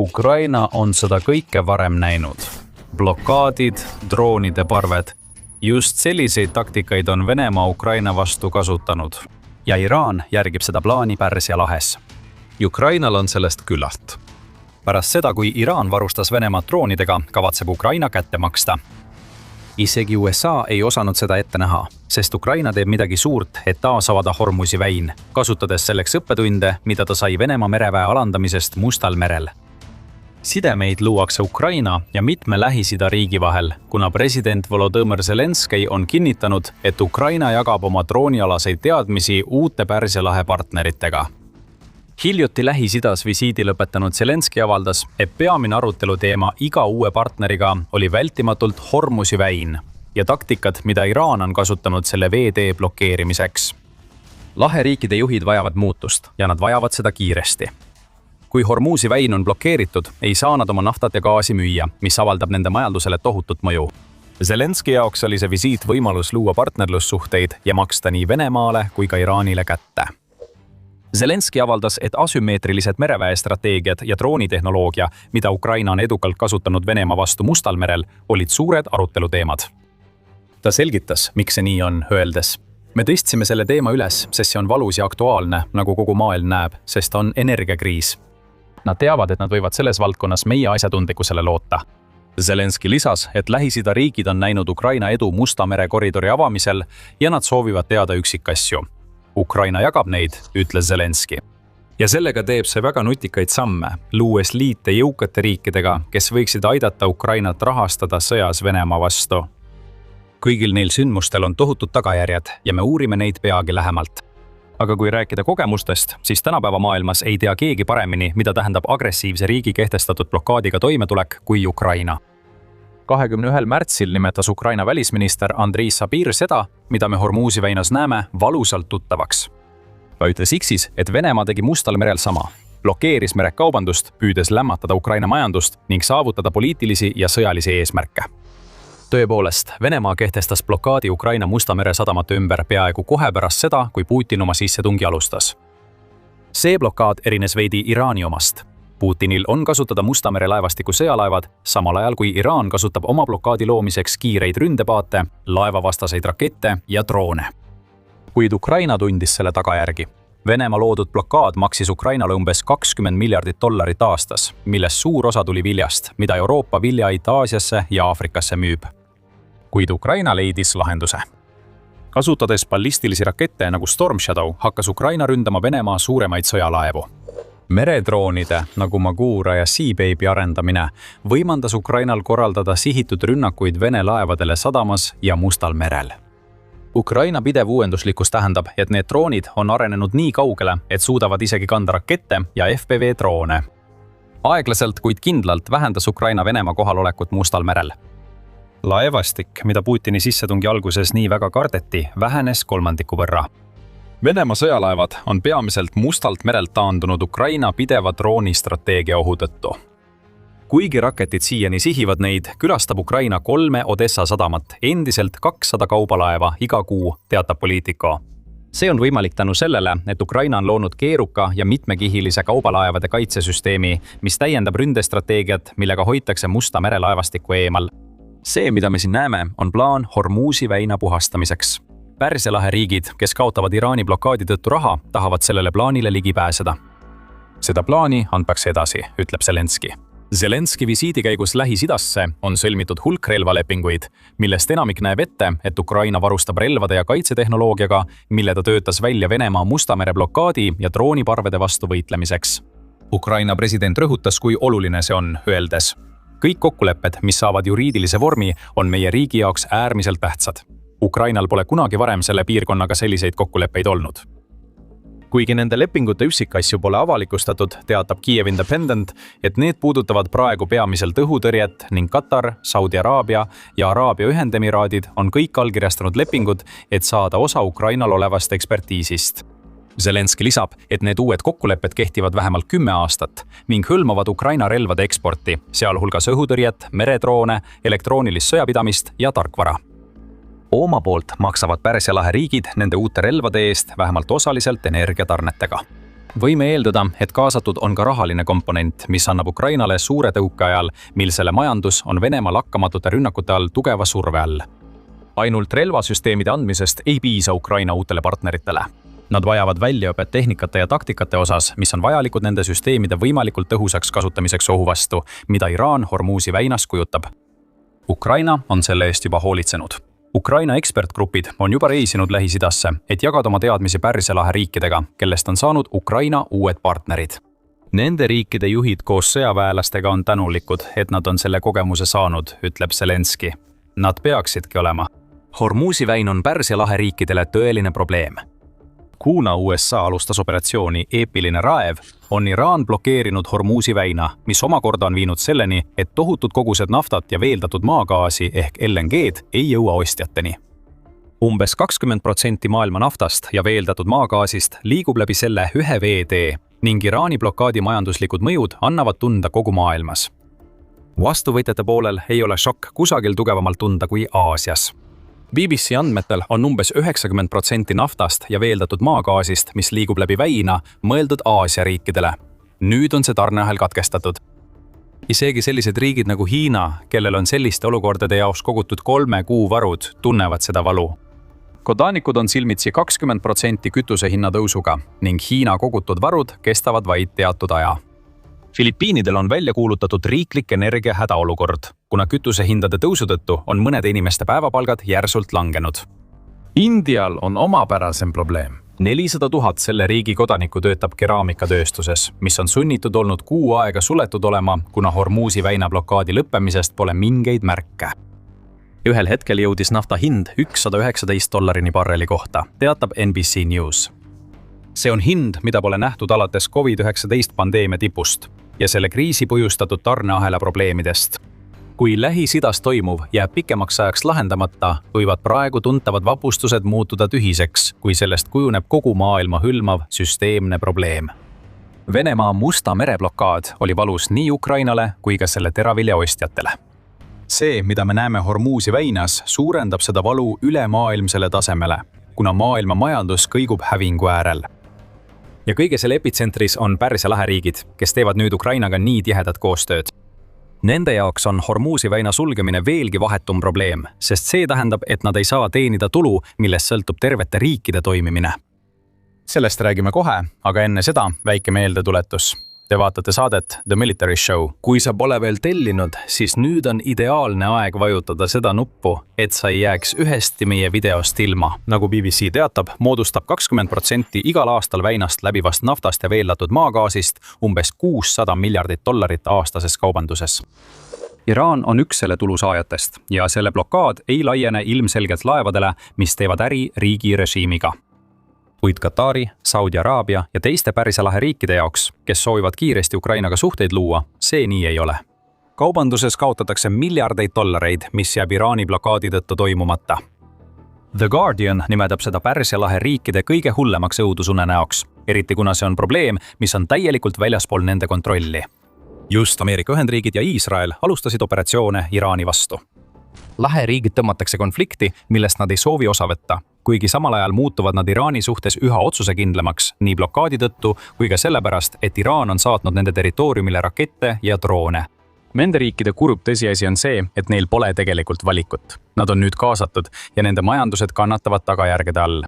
Ukraina on seda kõike varem näinud. Blokaadid, droonide parved. Just selliseid taktikaid on Venemaa Ukraina vastu kasutanud. Ja Iraan järgib seda plaani Pärsia lahes. Ukrainal on sellest küllalt. Pärast seda, kui Iraan varustas Venemaad droonidega, kavatseb Ukraina kätte maksta. Isegi USA ei osanud seda ette näha, sest Ukraina teeb midagi suurt, et taas avada Hormuzi väin, kasutades selleks õppetunde, mida ta sai Venemaa mereväe alandamisest Mustal merel. Sidemeid luuakse Ukraina ja mitme Lähis-Ida riigi vahel, kuna president Volodõmõr Zelenskõi on kinnitanud, et Ukraina jagab oma droonialaseid teadmisi uute Pärsia lahe partneritega. Hiljuti Lähis-Idas visiidi lõpetanud Zelenskõi avaldas, et peamine arutelu teema iga uue partneriga oli vältimatult Hormuzi väin ja taktikad, mida Iraan on kasutanud selle veetee blokeerimiseks. Laheriikide juhid vajavad muutust ja nad vajavad seda kiiresti. Kui Hormuzi väin on blokeeritud, ei saa nad oma naftat ja gaasi müüa, mis avaldab nende majandusele tohutut mõju. Zelenskõi jaoks oli see visiit võimalus luua partnerlussuhteid ja maksta nii Venemaale kui ka Iraanile kätte. Zelenskõi avaldas, et asümmeetrilised mereväestrateegiad ja droonitehnoloogia, mida Ukraina on edukalt kasutanud Venemaa vastu Mustal merel, olid suured aruteluteemad. Ta selgitas, miks see nii on, öeldes: me tõstsime selle teema üles, sest see on valus ja aktuaalne, nagu kogu maailm näeb, sest on energiakriis. Nad teavad, et nad võivad selles valdkonnas meie asjatundlikkusele loota. Zelenskõi lisas, et Lähis-Ida riigid on näinud Ukraina edu Musta mere koridori avamisel ja nad soovivad teada üksikasju. Ukraina jagab neid, ütles Zelenskõi. Ja sellega teeb see väga nutikaid samme, luues liite jõukate riikidega, kes võiksid aidata Ukrainat rahastada sõjas Venemaa vastu. Kõigil neil sündmustel on tohutud tagajärjed ja me uurime neid peagi lähemalt. Aga kui rääkida kogemustest, siis tänapäeva maailmas ei tea keegi paremini, mida tähendab agressiivse riigi kehtestatud blokaadiga toimetulek kui Ukraina. 21. märtsil nimetas Ukraina välisminister Andrei Sabir seda, mida me Hormuzi väinas näeme, valusalt tuttavaks. Ta ütles X-is, et Venemaa tegi Mustal merel sama. Blokeeris merekaubandust, püüdes lämmatada Ukraina majandust ning saavutada poliitilisi ja sõjalisi eesmärke. Tõepoolest, Venemaa kehtestas blokaadi Ukraina Musta mere sadamate ümber peaaegu kohe pärast seda, kui Putin oma sissetungi alustas. See blokaad erines veidi Iraani omast. Putinil on kasutada Musta mere laevastiku sõjalaevad, samal ajal kui Iraan kasutab oma blokaadi loomiseks kiireid ründepaate, laevavastaseid rakette ja droone. Kuid Ukraina tundis selle tagajärgi. Venemaa loodud blokaad maksis Ukrainale umbes $20 miljardit aastas, millest suur osa tuli viljast, mida Euroopa viljaait Aasiasse ja Aafrikasse müüb. Kuid Ukraina leidis lahenduse. Kasutades ballistilisi rakette nagu Storm Shadow, hakkas Ukraina ründama Venemaa suuremaid sõjalaevu. Meredroonide nagu Magura ja Sea Baby arendamine võimandas Ukrainal korraldada sihitud rünnakuid Vene laevadele sadamas ja Mustal merel. Ukraina pidev uuenduslikkus tähendab, et need droonid on arenenud nii kaugele, et suudavad isegi kanda rakette ja FPV-droone. Aeglaselt, kuid kindlalt vähendas Ukraina Venemaa kohalolekut Mustal merel. Laevastik, mida Putini sissetungi alguses nii väga kardeti, vähenes 1/3 võrra. Venemaa sõjalaevad on peamiselt Mustalt merelt taandunud Ukraina pideva droonistrateegia ohu tõttu. Kuigi raketid siiani sihivad neid, külastab Ukraina 3 Odessa sadamat, endiselt 200 kaubalaeva iga kuu, teatab Politico. See on võimalik tänu sellele, et Ukraina on loonud keeruka ja mitmekihilise kaubalaevade kaitsesüsteemi, mis täiendab ründestrateegiat, millega hoitakse Musta mere laevastikku eemal. See, mida me siin näeme, on plaan Hormuzi väina puhastamiseks. Pärsia lahe riigid, kes kaotavad Iraani blokaadi tõttu raha, tahavad sellele plaanile ligi pääseda. Seda plaani antakse edasi, ütleb Zelenskõi. Zelenskõi visiidi käigus Lähis-Idasse on sõlmitud hulk relvalepinguid, millest enamik näeb ette, et Ukraina varustab relvade ja kaitsetehnoloogiaga, mille ta töötas välja Venemaa Musta mere blokaadi ja drooniparvede vastu võitlemiseks. Ukraina president rõhutas, kui oluline see on, öeldes: kõik kokkulepped, mis saavad juriidilise vormi, on meie riigi jaoks äärmiselt tähtsad. Ukrainal pole kunagi varem selle piirkonnaga selliseid kokkuleppeid olnud. Kuigi nende lepingute üksikasju pole avalikustatud, teatab Kiev Independent, et need puudutavad praegu peamiselt õhutõrjet ning Katar, Saudi Araabia ja Araabia Ühendemiraadid on kõik allkirjastanud lepingud, et saada osa Ukrainal olevast ekspertiisist. Zelenskõi lisab, et need uued kokkulepped kehtivad vähemalt 10 aastat ning hõlmavad Ukraina relvade eksporti, sealhulgas õhutõrjet, meredroone, elektroonilist sõjapidamist ja tarkvara. Oma poolt maksavad Pärsia lahe riigid nende uute relvade eest vähemalt osaliselt energiatarnetega. võime eeldada, et kaasatud on ka rahaline komponent, mis annab Ukrainale suure tõuke ajal, mil selle majandus on Venemaa lakkamatute rünnakute all tugeva surve all. ainult relvasüsteemide andmisest ei piisa Ukraina uutele partneritele. Nad vajavad väljaõpet tehnikate ja taktikate osas, mis on vajalikud nende süsteemide võimalikult tõhusaks kasutamiseks ohu vastu, mida Iraan Hormuzi väinas kujutab. Ukraina on selle eest juba hoolitsenud. Ukraina ekspertgrupid on juba reisinud Lähis-Idasse, et jagada oma teadmisi Pärsia lahe riikidega, kellest on saanud Ukraina uued partnerid. Nende riikide juhid koos sõjaväelastega on tänulikud, et nad on selle kogemuse saanud, ütleb Zelenski. Nad peaksidki olema. Hormuzi väin on Pärsia lahe riikidele tõeline probleem. Kuna USA alustas operatsiooni Eepiline raev, on Iraan blokeerinud Hormuzi väina, mis omakorda on viinud selleni, et tohutud kogused naftat ja veeldatud maagaasi ehk LNG-d ei jõua ostjateni. Umbes 20% maailma naftast ja veeldatud maagaasist liigub läbi selle ühe veetee ning Iraani blokaadi majanduslikud mõjud annavad tunda kogu maailmas. Vastuvõtjate poolel ei ole šokk kusagil tugevamalt tunda kui Aasias. BBC andmetel on umbes 90% naftast ja veeldatud maagaasist, mis liigub läbi väina, mõeldud Aasia riikidele. Nüüd on see tarneahel katkestatud. Isegi sellised riigid nagu Hiina, kellel on selliste olukordade jaoks kogutud 3 kuu varud, tunnevad seda valu. Kodanikud on silmitsi 20% kütuse hinna tõusuga ning Hiina kogutud varud kestavad vaid teatud aja. Filipiinidel on välja kuulutatud riiklik energia hädaolukord, kuna kütusehindade tõusu tõttu on mõnede inimeste päevapalgad järsult langenud. Indial on omapärasem probleem. 400 000 selle riigi kodanikku töötab keraamikatööstuses, mis on sunnitud olnud kuu aega suletud olema, kuna Hormuzi väina blokaadi lõppemisest pole mingeid märke. Ühel hetkel jõudis nafta hind $119 barreli kohta, teatab NBC News. See on hind, mida pole nähtud alates COVID-19 pandeemia tipust ja selle kriisi põhjustatud tarneahela probleemidest. Kui Lähis-Idas toimuv jääb pikemaks ajaks lahendamata, võivad praegu tuntavad vapustused muutuda tühiseks, kui sellest kujuneb kogu maailma hõlmav süsteemne probleem. Venemaa Musta mere blokaad oli valus nii Ukrainale kui ka selle teravilja ostjatele. See, mida me näeme Hormuzi väinas, suurendab seda valu ülemaailmsele tasemele, kuna maailma majandus kõigub hävingu äärel. Ja kõige selle epitsentris on Pärsia lahe riigid, kes teevad nüüd Ukrainaga nii tihedat koostööd. Nende jaoks on Hormuzi väina sulgemine veelgi vahetum probleem, sest see tähendab, et nad ei saa teenida tulu, millest sõltub tervete riikide toimimine. Sellest räägime kohe, aga enne seda väike meeldetuletus. Te vaatate saadet The Military Show. Kui sa pole veel tellinud, siis nüüd on ideaalne aeg vajutada seda nuppu, et sa ei jääks ühesti meie videost ilma. Nagu BBC teatab, moodustab 20% igal aastal väinast läbivast naftast ja veeldatud maagaasist umbes $600 miljardit aastases kaubanduses. Iraan on üks selle tulusaajatest ja selle blokaad ei laiene ilmselgelt laevadele, mis teevad äri riigi režiimiga. Kuid Katari, Saudi Araabia ja teiste Pärsia lahe riikide jaoks, kes soovivad kiiresti Ukrainaga suhteid luua, see nii ei ole. Kaubanduses kaotatakse miljardeid dollareid, mis jääb Iraani blokaadi tõttu toimumata. The Guardian nimetab seda Pärsia lahe riikide kõige hullemaks õudusunenäoks, eriti kuna see on probleem, mis on täielikult väljaspool nende kontrolli. Just Ameerika Ühendriigid ja Iisrael alustasid operatsioone Iraani vastu. Lahe riigid tõmmatakse konflikti, millest nad ei soovi osa võtta, kuigi samal ajal muutuvad nad Iraani suhtes üha otsusekindlamaks nii blokaadi tõttu kui ka sellepärast, et Iraan on saatnud nende territooriumile rakette ja droone. Nende riikide kurb tõsiasi on see, et neil pole tegelikult valikut. Nad on nüüd kaasatud ja nende majandused kannatavad tagajärgede all.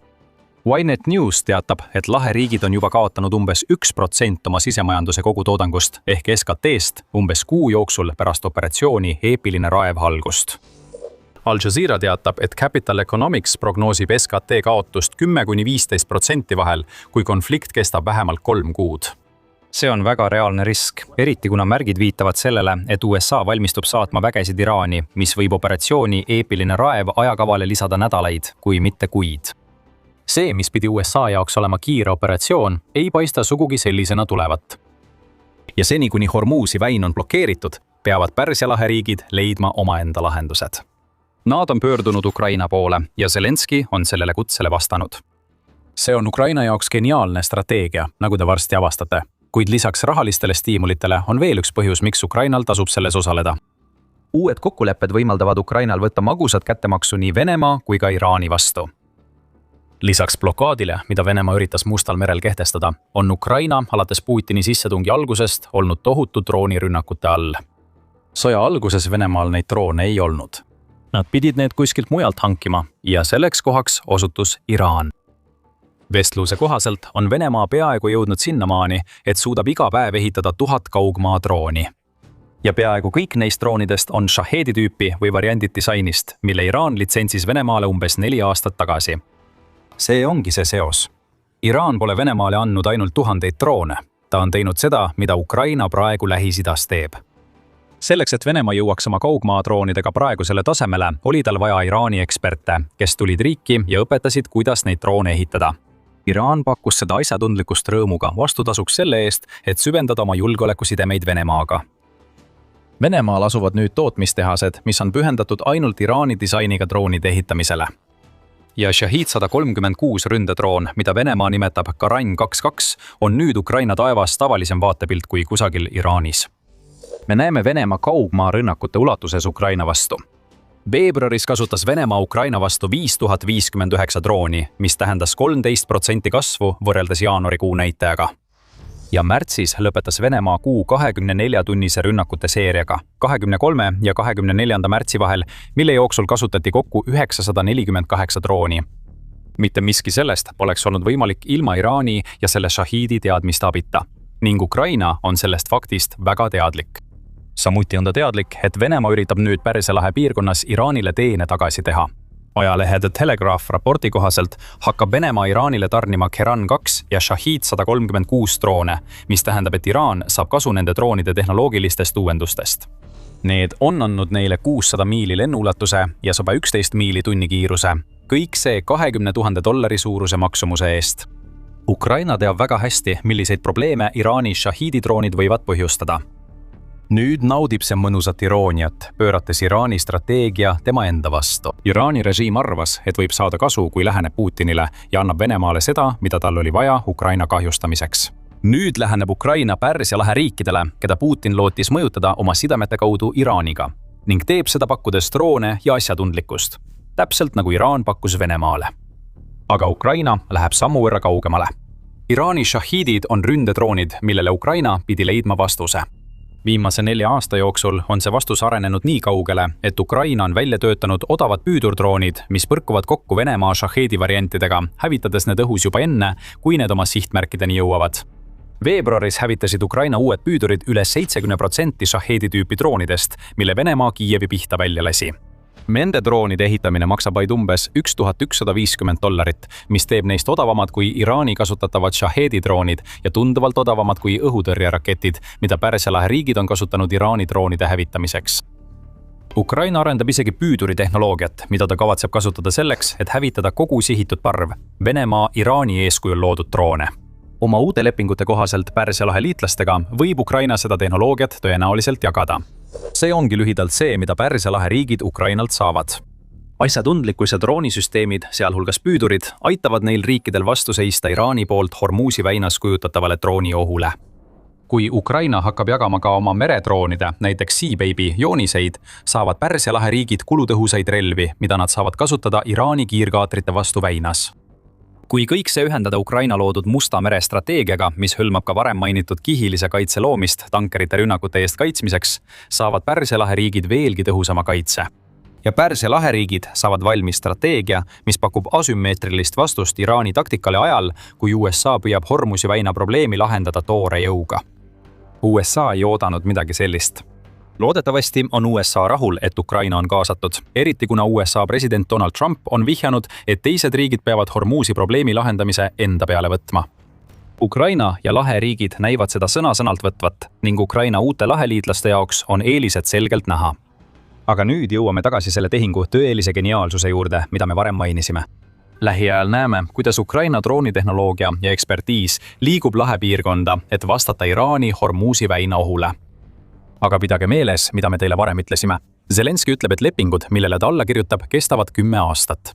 Ynet News teatab, et lahe riigid on juba kaotanud umbes 1% oma sisemajanduse kogutoodangust ehk SKT-st umbes kuu jooksul pärast operatsiooni Eepiline raev algust. Al Jazeera teatab, et Capital Economics prognoosib SKT kaotust 10–15% vahel, kui konflikt kestab vähemalt 3 kuud. See on väga reaalne risk, eriti kuna märgid viitavad sellele, et USA valmistub saatma vägesid Iraani, mis võib operatsiooni Eepiline raev ajakavale lisada nädalaid, kui mitte kuid. See, mis pidi USA jaoks olema kiire operatsioon, ei paista sugugi sellisena tulevat. Ja seni, kuni Hormuzi väin on blokeeritud, peavad Pärsia lahe riigid leidma omaenda lahendused. Nad on pöördunud Ukraina poole ja Zelenski on sellele kutsele vastanud. See on Ukraina jaoks geniaalne strateegia, nagu te varsti avastate, kuid lisaks rahalistele stiimulitele on veel üks põhjus, miks Ukrainal tasub selles osaleda. Uued kokkulepped võimaldavad Ukrainal võtta magusat kättemaksu nii Venemaa kui ka Iraani vastu. Lisaks blokaadile, mida Venemaa üritas Mustal merel kehtestada, on Ukraina alates Putini sissetungi algusest olnud tohutu droonirünnakute all. Sõja alguses Venemaal neid droone ei olnud. Nad pidid need kuskilt mujalt hankima ja selleks kohaks osutus Iraan. Vestluse kohaselt on Venemaa peaaegu jõudnud sinnamaani, et suudab iga päev ehitada 1000 kaugmaa drooni. Ja peaaegu kõik neist droonidest on Shahedi tüüpi või variandit disainist, mille Iraan litsentsis Venemaale umbes 4 aastat tagasi. See ongi see seos. Iraan pole Venemaale andnud ainult tuhandeid droone. Ta on teinud seda, mida Ukraina praegu Lähis-Idas teeb. Selleks, et Venemaa jõuaks oma kaugmaadroonidega praegusele tasemele, oli tal vaja Iraani eksperte, kes tulid riiki ja õpetasid, kuidas neid droone ehitada. Iraan pakkus seda asjatundlikust rõõmuga vastutasuks selle eest, et süvendada oma julgeolekusidemeid Venemaaga. Venemaal asuvad nüüd tootmistehased, mis on pühendatud ainult Iraani disainiga droonide ehitamisele. Ja Shahid 136 ründedroon, mida Venemaa nimetab Karan 22, on nüüd Ukraina taevas tavalisem vaatepilt kui kusagil Iraanis. Me näeme Venemaa kaugmaa rünnakute ulatuses Ukraina vastu. Veebruaris kasutas Venemaa Ukraina vastu 5059 drooni, mis tähendas 13% kasvu võrreldes jaanuarikuu näitajaga. Ja märtsis lõpetas Venemaa kuu 24-tunnise rünnakute seeriaga 23. ja 24. märtsi vahel, mille jooksul kasutati kokku 948 drooni. Mitte miski sellest poleks olnud võimalik ilma Iraani ja selle Shahidi teadmiste abita, ning Ukraina on sellest faktist väga teadlik. Samuti on ta teadlik, et Venemaa üritab nüüd Pärsia lahe piirkonnas Iraanile teene tagasi teha. Ajalehe The Telegraph raporti kohaselt hakkab Venemaa Iraanile tarnima Karan 2 ja Shahid 136 droone, mis tähendab, et Iraan saab kasu nende droonide tehnoloogilistest uuendustest. Need on andnud neile 600 miili lennuulatuse ja 111 miili tunnikiiruse, kõik see $20 000 suuruse maksumuse eest. Ukraina teab väga hästi, milliseid probleeme Iraani Shahidi droonid võivad põhjustada. Nüüd naudib see mõnusat irooniat, pöörates Iraani strateegia tema enda vastu. Iraani režiim arvas, et võib saada kasu, kui läheneb Putinile ja annab Venemaale seda, mida tal oli vaja Ukraina kahjustamiseks. Nüüd läheneb Ukraina Pärsia lahe riikidele, keda Putin lootis mõjutada oma sidemete kaudu Iraaniga, ning teeb seda pakkudes droone ja asjatundlikkust, täpselt nagu Iraan pakkus Venemaale. Aga Ukraina läheb sammu võrra kaugemale. Iraani Shahidid on ründedroonid, millele Ukraina pidi leidma vastuse. Viimase 4 aasta jooksul on see vastus arenenud nii kaugele, et Ukraina on välja töötanud odavad püüdurdroonid, mis põrkuvad kokku Venemaa Shahedi variantidega, hävitades need õhus juba enne, kui need oma sihtmärkideni jõuavad. Veebruaris hävitasid Ukraina uued püüdurid üle 70% Shahedi tüüpi droonidest, mille Venemaa Kiievi pihta välja lasi. Nende droonide ehitamine maksab vaid umbes $1150, mis teeb neist odavamad kui Iraani kasutatavad Shahedi droonid ja tunduvalt odavamad kui õhutõrjeraketid, mida Pärsia lahe riigid on kasutanud Iraani droonide hävitamiseks. Ukraina arendab isegi püüduritehnoloogiat, mida ta kavatseb kasutada selleks, et hävitada kogu sihitud parv Venemaa Iraani eeskujul loodud droone. Oma uute lepingute kohaselt Pärsia lahe liitlastega võib Ukraina seda tehnoloogiat tõenäoliselt jagada. See ongi lühidalt see, mida Pärsia lahe riigid Ukrainalt saavad. Asjatundlikkus ja droonisüsteemid, sealhulgas püüdurid, aitavad neil riikidel vastu seista Iraani poolt Hormuzi väinas kujutatavale drooniohule. Kui Ukraina hakkab jagama ka oma meredroonide, näiteks Sea Baby jooniseid, saavad Pärsia lahe riigid kulutõhusaid relvi, mida nad saavad kasutada Iraani kiirkaatrite vastu väinas. Kui kõik see ühendada Ukraina loodud Musta mere strateegiaga, mis hõlmab ka varem mainitud kihilise kaitse loomist tankerite rünnakute eest kaitsmiseks, saavad Pärsia lahe riigid veelgi tõhusama kaitse. Ja Pärsia lahe riigid saavad valmis strateegia, mis pakub asümmeetrilist vastust Iraani taktikale ajal, kui USA püüab Hormuzi väina probleemi lahendada toore jõuga. USA ei oodanud midagi sellist. Loodetavasti on USA rahul, et Ukraina on kaasatud, eriti kuna USA president Donald Trump on vihjanud, et teised riigid peavad Hormuzi probleemi lahendamise enda peale võtma. Ukraina ja lahe riigid näivad seda sõna-sõnalt võtvat ning Ukraina uute laheliitlaste jaoks on eelised selgelt näha. Aga nüüd jõuame tagasi selle tehingu tõelise geniaalsuse juurde, mida me varem mainisime. Lähiajal näeme, kuidas Ukraina droonitehnoloogia ja ekspertiis liigub lahepiirkonda, et vastata Iraani Hormuzi väina ohule. Aga pidage meeles, mida me teile varem ütlesime. Zelenski ütleb, et lepingud, millele ta alla kirjutab, kestavad 10 aastat.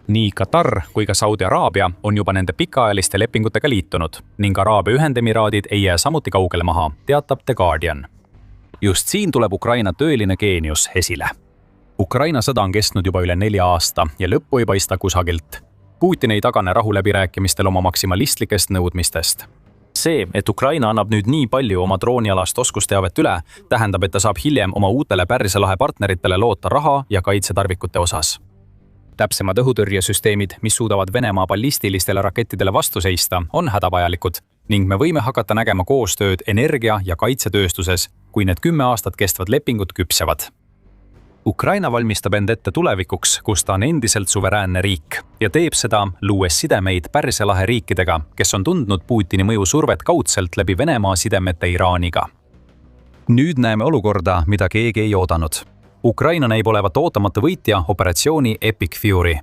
Nii Katar kui ka Saudi Araabia on juba nende pikaajaliste lepingutega liitunud ning Araabia Ühendemiraadid ei jää samuti kaugele maha, teatab The Guardian. Just siin tuleb Ukraina tõeline geenius esile. Ukraina sõda on kestnud juba üle 4 aasta ja lõppu ei paista kusagilt. Putin ei tagane rahuläbirääkimistel oma maksimalistlikest nõudmistest. See, et Ukraina annab nüüd nii palju oma droonialast oskusteavet üle, tähendab, et ta saab hiljem oma uutele Pärsia lahe partneritele loota raha ja kaitsetarvikute osas. Täpsemad õhutõrjesüsteemid, mis suudavad Venemaa ballistilistele rakettidele vastu seista, on hädavajalikud ning me võime hakata nägema koostööd energia- ja kaitsetööstuses, kui need 10 aastat kestvad lepingud küpsevad. Ukraina valmistab end ette tulevikuks, kus ta on endiselt suveräänne riik ja teeb seda, luues sidemeid Pärsia lahe riikidega, kes on tundnud Putini mõju survet kaudselt läbi Venemaa sidemete Iraaniga. Nüüd näeme olukorda, mida keegi ei oodanud. Ukraina näib olevat ootamatu võitja operatsiooni Epic Fury.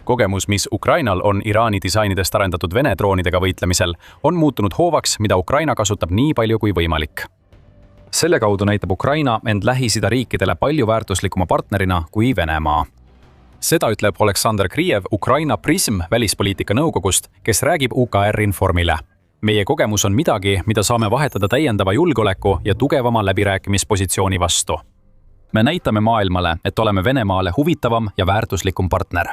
Kogemus, mis Ukrainal on Iraani disainidest arendatud Vene droonidega võitlemisel, on muutunud hoovaks, mida Ukraina kasutab nii palju kui võimalik. Selle kaudu näitab Ukraina end Lähis-Ida riikidele palju väärtuslikuma partnerina kui Venemaa. Seda ütleb Oleksandr Krijev Ukraina Prism välispoliitika nõukogust, kes räägib UKR Informile. Meie kogemus on midagi, mida saame vahetada täiendava julgeoleku ja tugevama läbirääkimispositsiooni vastu. Me näitame maailmale, et oleme Venemaale huvitavam ja väärtuslikum partner.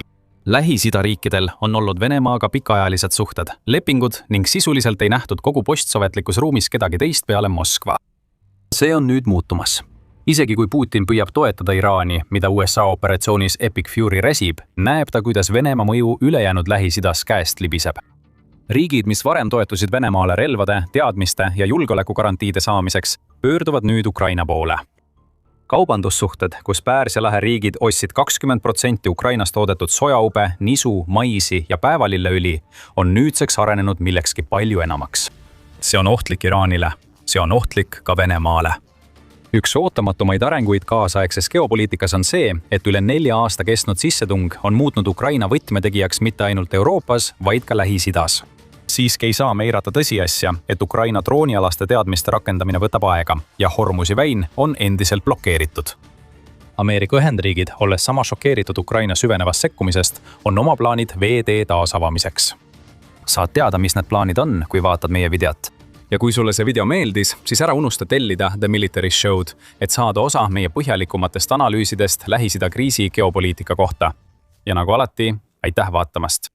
Lähis-Ida riikidel on olnud Venemaaga pikaajalised suhted, lepingud ning sisuliselt ei nähtud kogu postsovetlikus ruumis kedagi teist peale Moskva. See on nüüd muutumas. Isegi kui Putin püüab toetada Iraani, mida USA operatsioonis Epic Fury räsib, näeb ta, kuidas Venemaa mõju ülejäänud Lähis-Idas käest libiseb. Riigid, mis varem toetusid Venemaale relvade, teadmiste ja julgeolekugarantiide saamiseks, pöörduvad nüüd Ukraina poole. Kaubandussuhted, kus Pärsia lahe riigid ostsid 20% Ukrainas toodetud sojaube, nisu, maisi ja päevalilleõli, on nüüdseks arenenud millekski palju enamaks. See on ohtlik Iraanile. See on ohtlik ka Venemaale. Üks ootamatumaid arenguid kaasaegses geopoliitikas on see, et üle 4 aasta kestnud sissetung on muutnud Ukraina võtmetegijaks mitte ainult Euroopas, vaid ka Lähis-Idas. Siiski ei saa me eirata tõsiasja, et Ukraina droonialaste teadmiste rakendamine võtab aega ja Hormuzi väin on endiselt blokeeritud. Ameerika Ühendriigid, olles sama šokeeritud Ukraina süvenevast sekkumisest, on oma plaanid veetee taasavamiseks. Saad teada, mis need plaanid on, kui vaatad meie videot. Ja kui sulle see video meeldis, siis ära unusta tellida The Military Show'd, et saada osa meie põhjalikumatest analüüsidest Lähis-Ida kriisi geopoliitika kohta. Ja nagu alati, aitäh vaatamast!